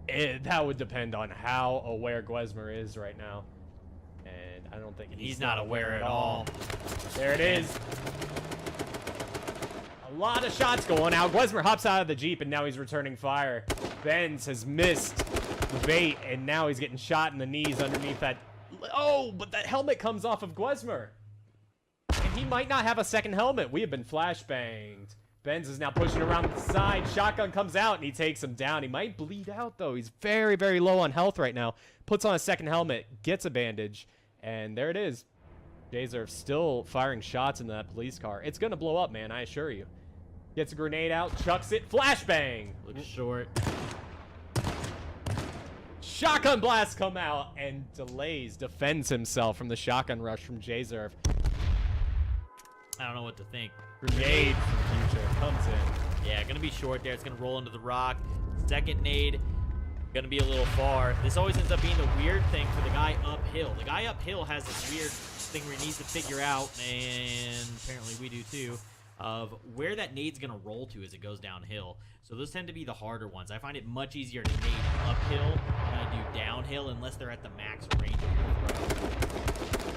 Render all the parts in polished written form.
That would depend on how aware Gwesmer is right now. And I don't think he's not aware at all. There it is. A lot of shots going out. Gwesmer hops out of the Jeep, and now he's returning fire. Benz has missed the bait, and now he's getting shot in the knees underneath that. Oh, but that helmet comes off of Gwesmer. And he might not have a second helmet. We have been flashbanged. Benz is now pushing around the side. Shotgun comes out, and he takes him down. He might bleed out, though. He's very, very low on health right now. Puts on a second helmet, gets a bandage, and there it is. Jazerf still firing shots into that police car. It's going to blow up, man, I assure you. Gets a grenade out, chucks it, flashbang. Looks short. Shotgun blast come out, and Delays defends himself from the shotgun rush from Jazerf. I don't know what to think. Grenade from Future comes in. Yeah, gonna be short there. It's gonna roll into the rock. Second nade, gonna be a little far. This always ends up being the weird thing for the guy uphill. The guy uphill has this weird thing where he needs to figure out, and apparently we do too, of where that nade's gonna roll to as it goes downhill. So those tend to be the harder ones. I find it much easier to nade uphill than I do downhill unless they're at the max range of your throw.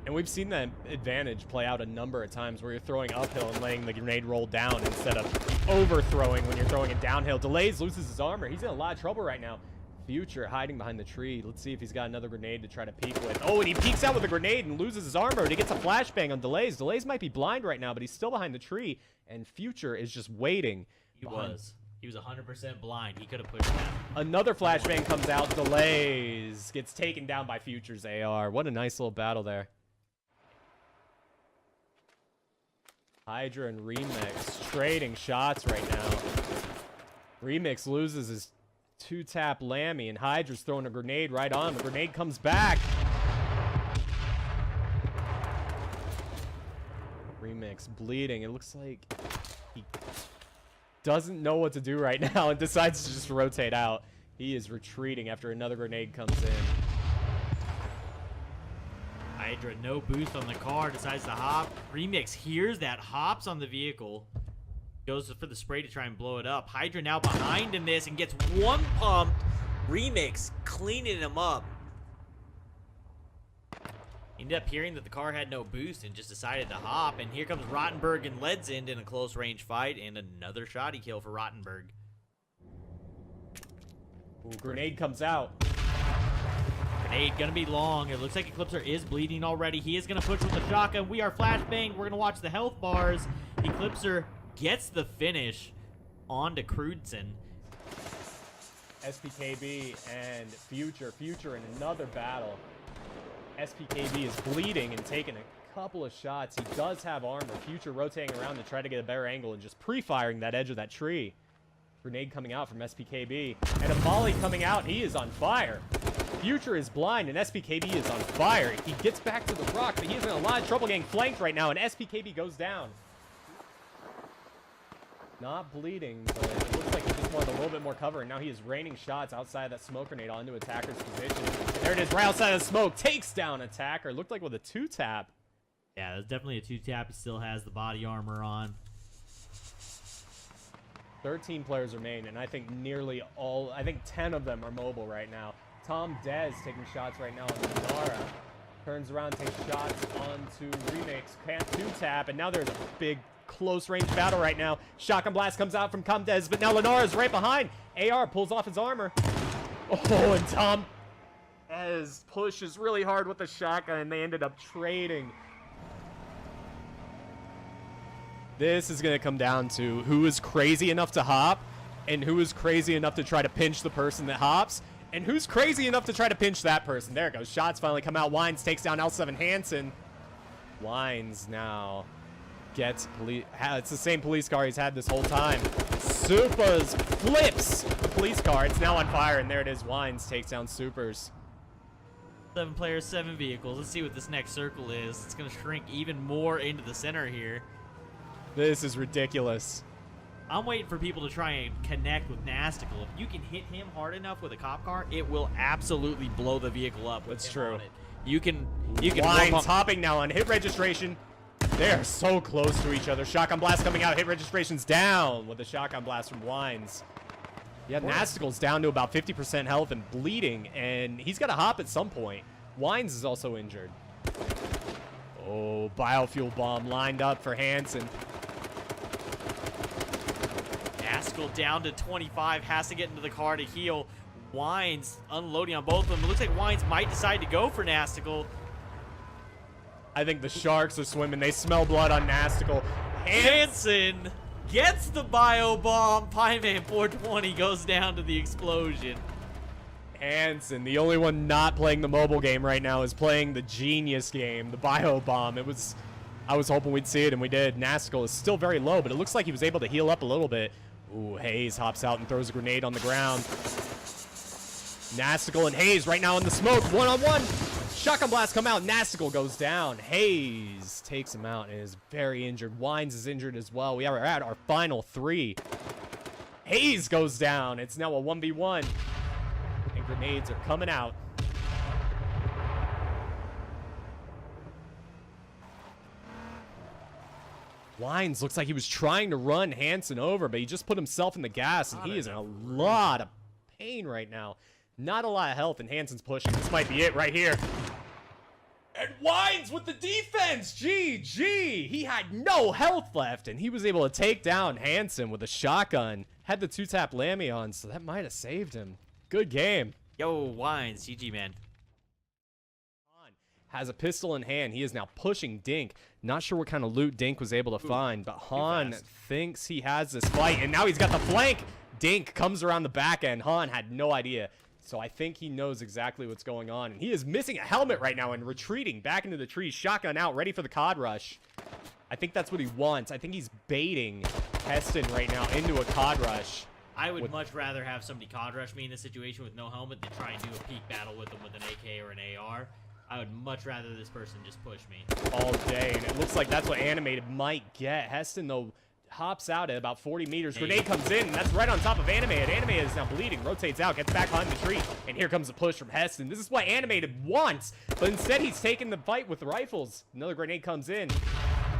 And we've seen that advantage play out a number of times where you're throwing uphill and letting the grenade roll down instead of overthrowing when you're throwing it downhill. Delays loses his armor. He's in a lot of trouble right now. Future hiding behind the tree. Let's see if he's got another grenade to try to peek with. Oh, and he peeks out with a grenade and loses his armor. And he gets a flashbang on Delays. Delays might be blind right now, but he's still behind the tree. And Future is just waiting. He was 100% blind. He could have pushed that. Another flashbang comes out. Delays gets taken down by Future's AR. What a nice little battle there. Hydra and Remix trading shots right now. Remix loses his two-tap Lammy, and Hydra's throwing a grenade right on. The grenade comes back. Remix bleeding. It looks like he doesn't know what to do right now and decides to just rotate out. He is retreating after another grenade comes in. Hydra, no boost on the car, decides to hop. Remix hears that, hops on the vehicle, goes for the spray to try and blow it up. Hydra now behind in this and gets one pump. Remix cleaning him up. Ended up hearing that the car had no boost and just decided to hop. And here comes Rottenberg and Ledsend in a close range fight, and another shoddy kill for Rottenberg. Ooh, grenade comes out. Grenade gonna be long. It looks like Eclipser is bleeding already. He is gonna push with the shotgun. We are flashbang. We're gonna watch the health bars. Eclipser gets the finish onto Crudson. SPKB and Future in another battle. SPKB is bleeding and taking a couple of shots. He does have armor. Future rotating around to try to get a better angle and just pre-firing that edge of that tree. Grenade coming out from SPKB. And a volley coming out. He is on fire. Future is blind, and SPKB is on fire. He gets back to the rock, but he is in a lot of trouble getting flanked right now, and SPKB goes down. Not bleeding, but it looks like he just wanted a little bit more cover, and now he is raining shots outside of that smoke grenade onto attacker's position. There it is, right outside of the smoke. Takes down attacker. Looked like with a two-tap. Yeah, that's definitely a two-tap. He still has the body armor on. 13 players remain, and I think nearly all, I think 10 of them are mobile right now. Tom Dez taking shots right now on Lenara. Turns around, takes shots onto Remix. Can't two-tap, and now there's a big close-range battle right now. Shotgun blast comes out from Tom Dez, but now Lenara's right behind. AR pulls off his armor. Oh, and Tom Dez pushes really hard with the shotgun, and they ended up trading. This is going to come down to who is crazy enough to hop and who is crazy enough to try to pinch the person that hops. And who's crazy enough to try to pinch that person? There it goes. Shots finally come out. Wines takes down L7 Hansen. Wines now gets police. It's the same police car he's had this whole time. Supers flips the police car. It's now on fire, and there it is. Wines takes down Supers. 7 players, 7 vehicles. Let's see what this next circle is. It's going to shrink even more into the center here. This is ridiculous. I'm waiting for people to try and connect with Nastical. If you can hit him hard enough with a cop car, it will absolutely blow the vehicle up. That's true. You can Wines hopping now on hit registration. They are so close to each other. Shotgun blast coming out. Hit registration's down with a shotgun blast from Wines. Yeah, Nasticle's down to about 50% health and bleeding, and he's got to hop at some point. Wines is also injured. Oh, biofuel bomb lined up for Hansen. Nasticle down to 25, has to get into the car to heal. Wines unloading on both of them. It looks like Wines might decide to go for Nasticle. I think the Sharks are swimming. They smell blood on Nasticle. Hansen gets the bio bomb. Pieman 420 goes down to the explosion. Hansen, the only one not playing the mobile game right now, is playing the genius game, the bio bomb. I was hoping we'd see it, and we did. Nasticle is still very low, but it looks like he was able to heal up a little bit. Ooh, Hayes hops out and throws a grenade on the ground. Nasticle and Hayes right now in the smoke, one-on-one. Shotgun blast come out. Nasticle goes down. Hayes takes him out and is very injured. Wines is injured as well. We are at our final 3. Hayes goes down. It's now a 1v1. And grenades are coming out. Wines looks like he was trying to run Hansen over, but he just put himself in the gas, and he is in a lot of pain right now. Not a lot of health, and Hansen's pushing. This might be it right here. And Wines with the defense. GG. He had no health left, and he was able to take down Hansen with a shotgun. Had the 2-tap Lammy on, so that might have saved him. Good game. Yo, Wines, GG, man. Has a pistol in hand. He is now pushing Dink. Not sure what kind of loot Dink was able to find, but Han thinks he has this fight, and now he's got the flank. Dink comes around the back end. Han had no idea. So I think he knows exactly what's going on. And he is missing a helmet right now and retreating back into the trees. Shotgun out, ready for the COD rush. I think that's what he wants. I think he's baiting Heston right now into a COD rush. I would much rather have somebody COD rush me in this situation with no helmet than try and do a peek battle with them with an AK or an AR. I would much rather this person just push me all day, and it looks like that's what Animated might get. Heston, though, hops out at about 40 meters. Grenade comes in, and that's right on top of Animated. Animated is now bleeding, rotates out, gets back behind the tree, and here comes a push from Heston. This is what Animated wants, but instead he's taking the fight with the rifles. Another grenade comes in.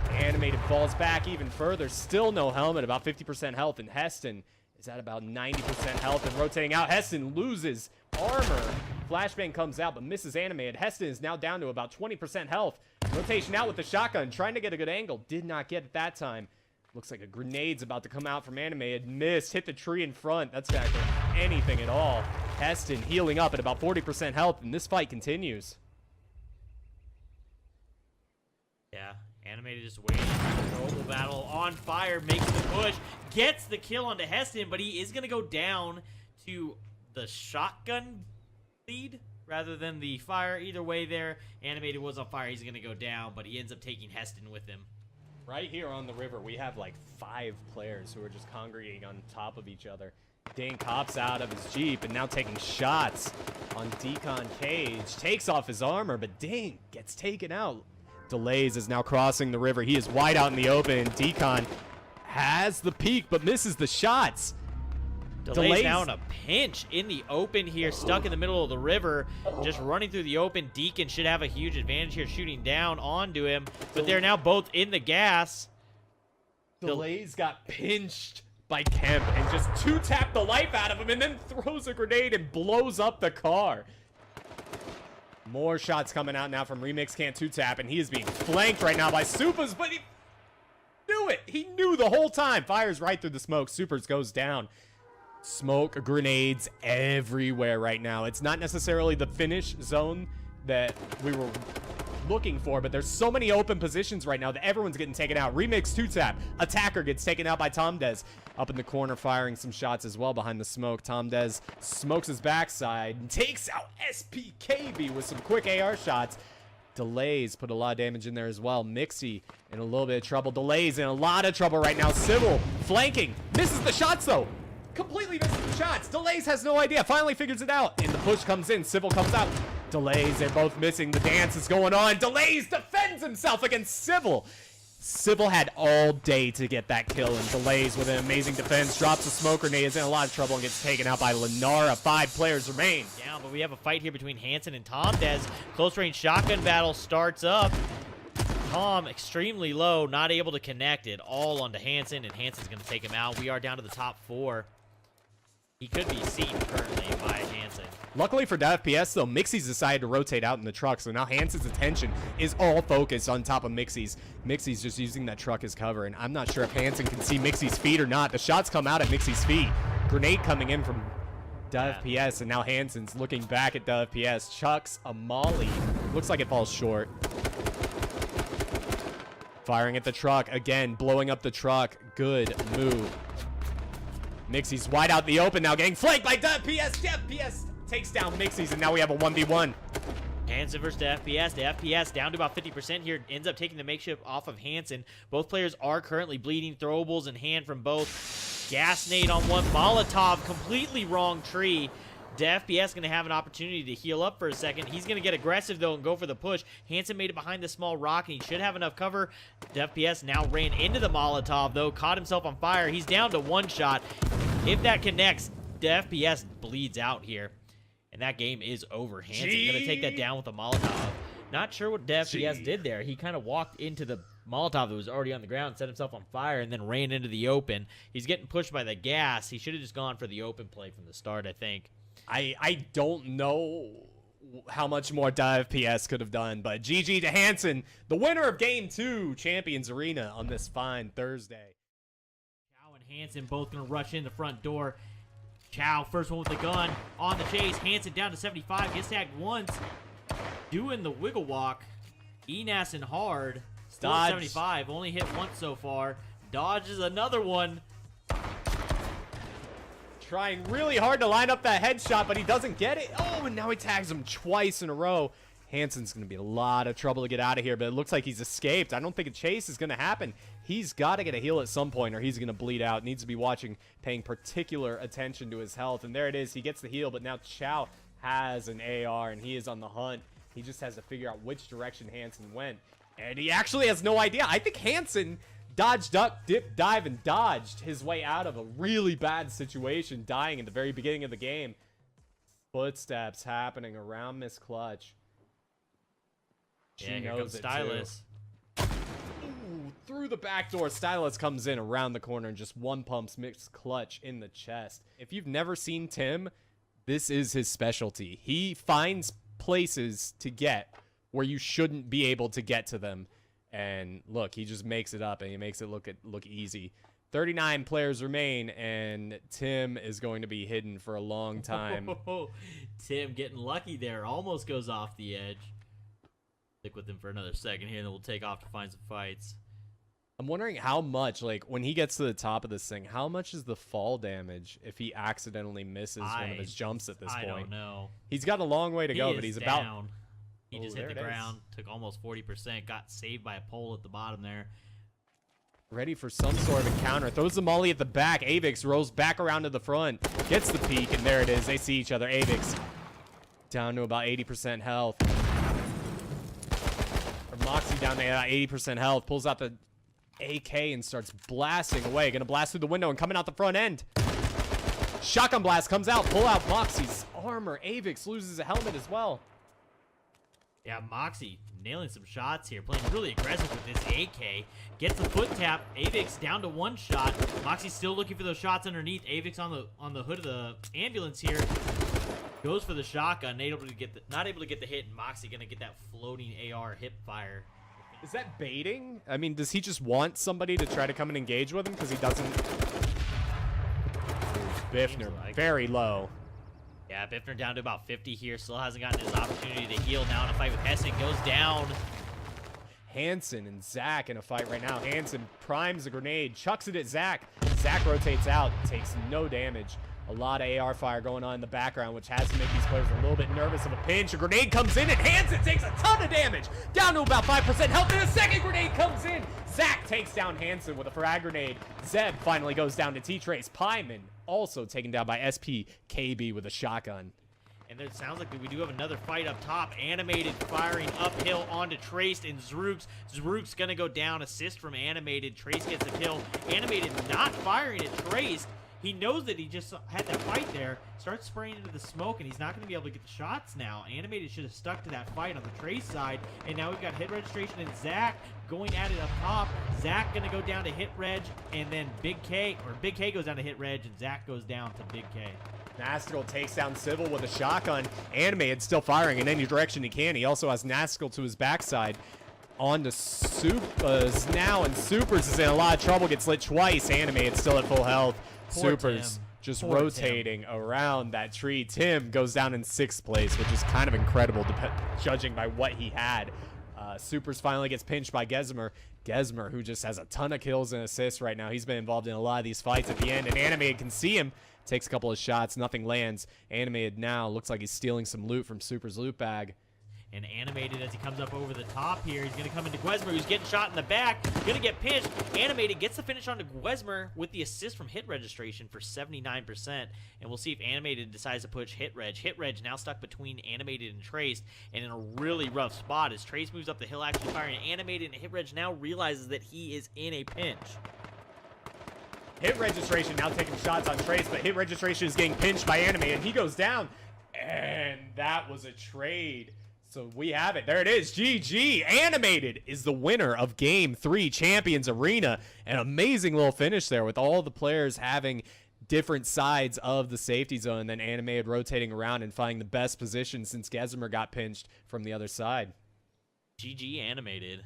Animated falls back even further. Still no helmet, about 50% health, and Heston is at about 90% health and rotating out. Heston loses armor. Flashbang comes out but misses Animated. Heston is now down to about 20% health. Rotation out with the shotgun, trying to get a good angle. Did not get it that time. Looks like a grenade's about to come out from Animated. Missed, hit the tree in front. That's not good anything at all. Heston healing up at about 40% health, and this fight continues. Yeah, Animated just waiting. Global battle on fire, makes the push, gets the kill onto Heston, but he is going to go down to the shotgun lead rather than the fire. Either way there, Animated was on fire. He's going to go down, but he ends up taking Heston with him. Right here on the river, we have like 5 players who are just congregating on top of each other. Dink hops out of his Jeep and now taking shots on Decon Cage. Takes off his armor, but Dink gets taken out. Delays is now crossing the river. He is wide out in the open. Decon has the peak, but misses the shots. Delays now in a pinch in the open here, stuck in the middle of the river, just running through the open. Deacon should have a huge advantage here, shooting down onto him, but they're now both in the gas. Delays got pinched by Kemp and just 2-tapped the life out of him and then throws a grenade and blows up the car. More shots coming out now from Remix can't 2-tap, and he is being flanked right now by Supas, but he knew it. He knew the whole time. Fires right through the smoke. Supers goes down. Smoke, grenades everywhere right now. It's not necessarily the finish zone that we were looking for, but there's so many open positions right now that everyone's getting taken out. Remix 2-tap. Attacker gets taken out by Tom Dez. Up in the corner firing some shots as well behind the smoke. Tom Dez smokes his backside and takes out SPKB with some quick AR shots. Delays put a lot of damage in there as well. Mixie in a little bit of trouble. Delays in a lot of trouble right now. Civil flanking. Misses the shots though. Completely misses the shots. Delays has no idea. Finally figures it out. And the push comes in. Civil comes out. Delays, they're both missing. The dance is going on. Delays defends himself against Civil. Civil had all day to get that kill, and Delays with an amazing defense drops a smoke grenade, is in a lot of trouble and gets taken out by Lenara. 5 players remain. Yeah, but we have a fight here between Hansen and Tom Dez. Close range shotgun battle starts up. Tom extremely low, not able to connect it all onto Hansen, and Hansen's going to take him out. We are down to the top 4. He could be seen currently by Hansen. Luckily for FPS, though, Mixie's decided to rotate out in the truck, so now Hansen's attention is all focused on top of Mixie's. Mixie's just using that truck as cover, and I'm not sure if Hansen can see Mixie's feet or not. The shots come out at Mixie's feet. Grenade coming in from FPS, and now Hansen's looking back at FPS. Chucks a molly. Looks like it falls short. Firing at the truck. Again, blowing up the truck. Good move. Mixie's wide out in the open now, getting flanked by FPS. FPS takes down Mixie's, and now we have a 1v1. Hansen versus the FPS. The FPS down to about 50% here. Ends up taking the makeshift off of Hansen. Both players are currently bleeding. Throwables in hand from both. Gas nade on one. Molotov, completely wrong tree. The FPS going to have an opportunity to heal up for a second. He's going to get aggressive, though, and go for the push. Hansen made it behind the small rock, and he should have enough cover. The FPS now ran into the Molotov, though. Caught himself on fire. He's down to one shot. If that connects, the FPS bleeds out here. And that game is over. Hansen going to take that down with a Molotov. Not sure what the FPS did there. He kind of walked into the Molotov that was already on the ground, set himself on fire, and then ran into the open. He's getting pushed by the gas. He should have just gone for the open play from the start, I think. I don't know how much more FPS could have done, but GG to Hansen, the winner of Game 2, Champions Arena on this fine Thursday. Chow and Hansen both going to rush in the front door. Chow, first one with the gun, on the chase. Hansen down to 75, gets tagged once, doing the wiggle walk. Enas and hard, still at 75, only hit once so far. Dodges another one. Trying really hard to line up that headshot, but he doesn't get it. Oh, and now he tags him twice in a row. Hansen's going to be a lot of trouble to get out of here, but it looks like he's escaped. I don't think a chase is going to happen. He's got to get a heal at some point, or he's going to bleed out. Needs to be paying particular attention to his health. And there it is. He gets the heal, but now Chow has an AR, and he is on the hunt. He just has to figure out which direction Hansen went. And he actually has no idea. I think Hansen dodged, duck, dip, dive, and dodged his way out of a really bad situation, dying in the very beginning of the game. Footsteps happening around Miss Clutch. Yeah, here comes Stylus. Ooh, through the back door, Stylus comes in around the corner and just one pumps Miss Clutch in the chest. If you've never seen Tim, this is his specialty. He finds places to get where you shouldn't be able to get to them. And look, he just makes it up, and he makes it look easy. 39 players remain, and Tim is going to be hidden for a long time. Tim getting lucky there. Almost goes off the edge. Stick with him for another second here, and then we'll take off to find some fights. I'm wondering how much, like, when he gets to the top of this thing, how much is the fall damage if he accidentally misses one of his jumps at this point? I don't know. He's got a long way to go, but he's down. about... He just hit the ground, took almost 40%, got saved by a pole at the bottom there. Ready for some sort of encounter. Throws the molly at the back. Avix rolls back around to the front. Gets the peek, and there it is. They see each other. Avix down to about 80% health. Or Moxie down to 80% health. Pulls out the AK and starts blasting away. Gonna blast through the window and coming out the front end. Shotgun blast comes out. Pull out Moxie's armor. Avix loses a helmet as well. Yeah, Moxie nailing some shots here, playing really aggressive with this AK. Gets the foot tap. Avix down to one shot. Moxie's still looking for those shots underneath. Avix on the hood of the ambulance here. Goes for the shotgun, not able to get the hit, and Moxie gonna get that floating AR hip fire. Is that baiting? I mean, does he just want somebody to try to come and engage with him because he doesn't? Biffner, like very low. Yeah, Biffner down to about 50 here. Still hasn't gotten his opportunity to heal now in a fight with Hessen. Goes down. Hansen and Zach in a fight right now. Hansen primes a grenade, chucks it at Zach. Zach rotates out, takes no damage. A lot of AR fire going on in the background, which has to make these players a little bit nervous of a pinch. A grenade comes in, and Hansen takes a ton of damage. Down to about 5% health, and a second grenade comes in. Zach takes down Hansen with a frag grenade. Zeb finally goes down to T-Trace. Pyman also taken down by SPKB with a shotgun. And it sounds like we do have another fight up top. Animated firing uphill onto Trace and Zrooks. Zrooks gonna go down. Assist from Animated. Trace gets the kill. Animated not firing at Trace. He knows that he just had that fight there. Starts spraying into the smoke, and he's not going to be able to get the shots now. Animated should have stuck to that fight on the Trace side. And now we've got hit registration and Zach going at it up top. Zach going to go down to hit reg, and then Big K goes down to hit reg, and Zach goes down to Big K. Nastical takes down Civil with a shotgun. Animated still firing in any direction he can. He also has Nastical to his backside. On to Supers now, and Supers is in a lot of trouble. Gets lit twice. Animated still at full health. Poor Supers Tim. just Poor rotating around that tree. Tim goes down in 6th place, which is kind of incredible judging by what he had. Supers finally gets pinched by Gesmer. Gesmer, who just has a ton of kills and assists right now. He's been involved in a lot of these fights at the end, and Animated can see him. Takes a couple of shots. Nothing lands. Animated now looks like he's stealing some loot from Supers' loot bag. And Animated, as he comes up over the top here, he's going to come into Gesmer, who's getting shot in the back. Going to get pinched. Animated gets the finish onto Gesmer with the assist from hit registration for 79%. And we'll see if Animated decides to push hit reg. Hit reg now stuck between Animated and Trace, and in a really rough spot as Trace moves up the hill, actually firing. Animated, and hit reg now realizes that he is in a pinch. Hit registration now taking shots on Trace, but hit registration is getting pinched by Animated. He goes down, and that was a trade. So we have it. There it is. GG. Animated is the winner of Game 3 Champions Arena. An amazing little finish there with all the players having different sides of the safety zone, then Animated rotating around and finding the best position since Gesmer got pinched from the other side. GG Animated.